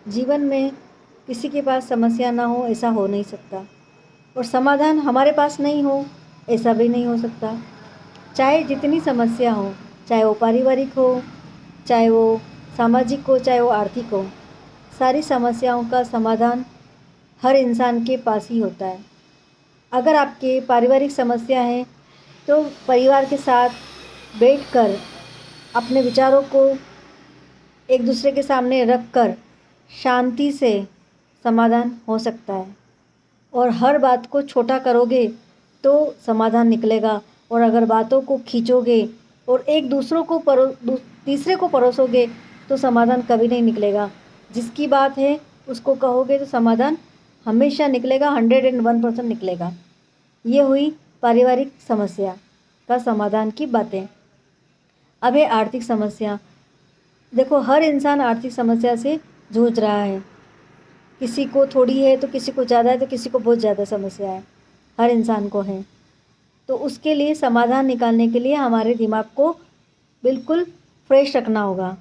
जीवन में किसी के पास समस्या ना हो ऐसा हो नहीं सकता, और समाधान हमारे पास नहीं हो ऐसा भी नहीं हो सकता। चाहे जितनी समस्या हो, चाहे वो पारिवारिक हो, चाहे वो सामाजिक हो, चाहे वो आर्थिक हो, सारी समस्याओं का समाधान हर इंसान के पास ही होता है। अगर आपके पारिवारिक समस्या है तो परिवार के साथ बैठकर अपने विचारों को एक दूसरे के सामने रख कर शांति से समाधान हो सकता है। और हर बात को छोटा करोगे तो समाधान निकलेगा, और अगर बातों को खींचोगे और एक दूसरों को तीसरे को परोसोगे तो समाधान कभी नहीं निकलेगा। जिसकी बात है उसको कहोगे तो समाधान हमेशा निकलेगा, 101% निकलेगा। ये हुई पारिवारिक समस्या का समाधान की बातें। अब है आर्थिक समस्या। देखो, हर इंसान आर्थिक समस्या से जूझ रहा है। किसी को थोड़ी है तो किसी को ज़्यादा है तो किसी को बहुत ज़्यादा समस्या है, हर इंसान को है। तो उसके लिए समाधान निकालने के लिए हमारे दिमाग को बिल्कुल फ्रेश रखना होगा।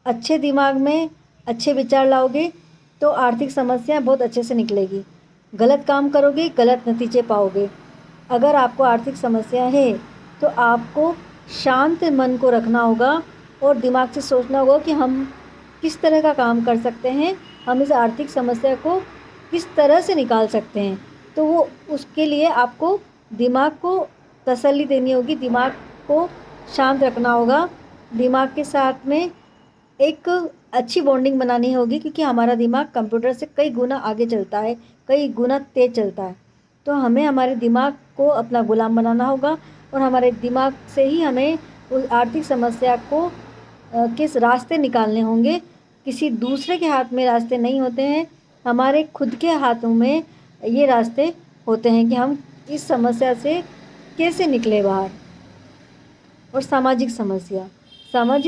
अच्छे दिमाग में अच्छे विचार लाओगे तो आर्थिक समस्या बहुत अच्छे से निकलेगी। गलत काम करोगे, गलत नतीजे पाओगे। अगर आपको आर्थिक समस्या है तो आपको शांत मन को रखना होगा और दिमाग से सोचना होगा कि हम किस तरह का काम कर सकते हैं, हम इस आर्थिक समस्या को किस तरह से निकाल सकते हैं। तो वो उसके लिए आपको दिमाग को तसल्ली देनी होगी, दिमाग को शांत रखना होगा। दिमाग के साथ में एक अच्छी बॉन्डिंग बनानी होगी, क्योंकि हमारा दिमाग कंप्यूटर से कई गुना आगे चलता है, कई गुना तेज़ चलता है। तो हमें हमारे दिमाग को अपना गुलाम बनाना होगा, और हमारे दिमाग से ही हमें उस आर्थिक समस्या को किस रास्ते निकालने होंगे। किसी दूसरे के हाथ में रास्ते नहीं होते हैं, हमारे खुद के हाथों में ये रास्ते होते हैं कि हम इस समस्या से कैसे निकले बाहर। और सामाजिक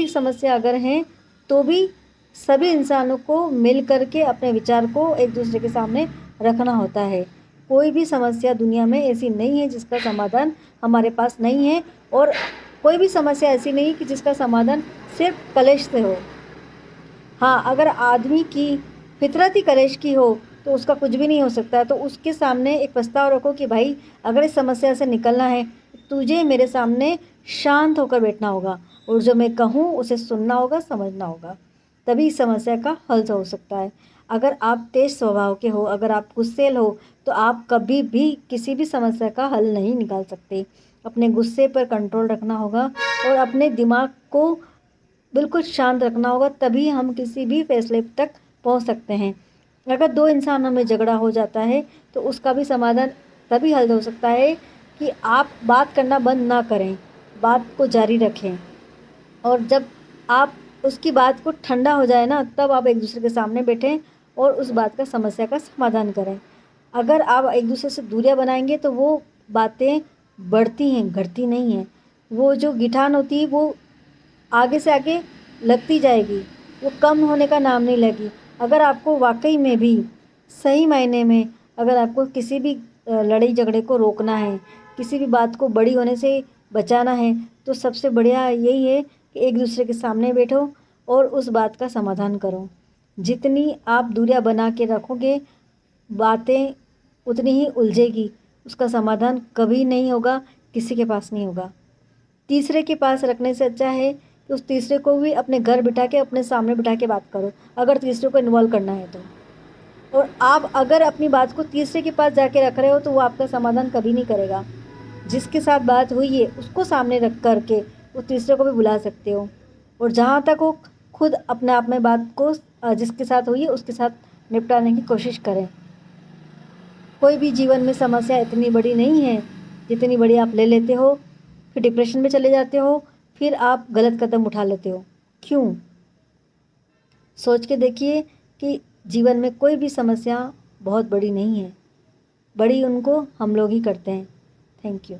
समस्या अगर हैं तो भी सभी इंसानों को मिल कर के अपने विचार को एक दूसरे के सामने रखना होता है। कोई भी समस्या दुनिया में ऐसी नहीं है जिसका समाधान हमारे पास नहीं है, और कोई भी समस्या ऐसी नहीं कि जिसका समाधान सिर्फ कलेश से हो। हाँ, अगर आदमी की फितरत ही कलेश की हो तो उसका कुछ भी नहीं हो सकता। तो उसके सामने एक प्रस्ताव रखो कि भाई, अगर इस समस्या से निकलना है तुझे मेरे सामने शांत होकर बैठना होगा, और जो मैं कहूँ उसे सुनना होगा, समझना होगा, तभी इस समस्या का हल हो सकता है। अगर आप तेज स्वभाव के हो, अगर आप गुस्सैल हो, तो आप कभी भी किसी भी समस्या का हल नहीं निकाल सकते। अपने गुस्से पर कंट्रोल रखना होगा और अपने दिमाग को बिल्कुल शांत रखना होगा, तभी हम किसी भी फैसले तक पहुंच सकते हैं। अगर दो इंसानों में झगड़ा हो जाता है तो उसका भी समाधान तभी हल हो सकता है कि आप बात करना बंद ना करें, बात को जारी रखें, और जब आप उसकी बात को ठंडा हो जाए ना, तब आप एक दूसरे के सामने बैठें और उस बात का समस्या का समाधान करें। अगर आप एक दूसरे से दूरियां बनाएंगे तो वो बातें बढ़ती हैं, घटती नहीं हैं। वो जो गिठान होती है वो आगे से आगे लगती जाएगी, वो कम होने का नाम नहीं लेगी। अगर आपको वाकई में भी सही मायने में अगर आपको किसी भी लड़ाई झगड़े को रोकना है, किसी भी बात को बड़ी होने से बचाना है, तो सबसे बढ़िया यही है कि एक दूसरे के सामने बैठो और उस बात का समाधान करो। जितनी आप दूरियां बना के रखोगे, बातें उतनी ही उलझेगी, उसका समाधान कभी नहीं होगा, किसी के पास नहीं होगा। तीसरे के पास रखने से अच्छा है कि उस तीसरे को भी अपने घर बिठा के, अपने सामने बिठा के बात करो, अगर तीसरे को इन्वॉल्व करना है तो। और आप अगर अपनी बात को तीसरे के पास जाके रख रहे हो तो वो आपका समाधान कभी नहीं करेगा। जिसके साथ बात हुई है उसको सामने रख कर के उस तीसरे को भी बुला सकते हो, और जहाँ तक हो खुद अपने आप में बात को जिसके साथ हुई है उसके साथ निपटाने की कोशिश करें। कोई भी जीवन में समस्या इतनी बड़ी नहीं है जितनी बड़ी आप ले लेते हो, फिर डिप्रेशन में चले जाते हो, फिर आप गलत कदम उठा लेते हो। क्यों? सोच के देखिए कि जीवन में कोई भी समस्या बहुत बड़ी नहीं है, बड़ी उनको हम लोग ही करते हैं। Thank you.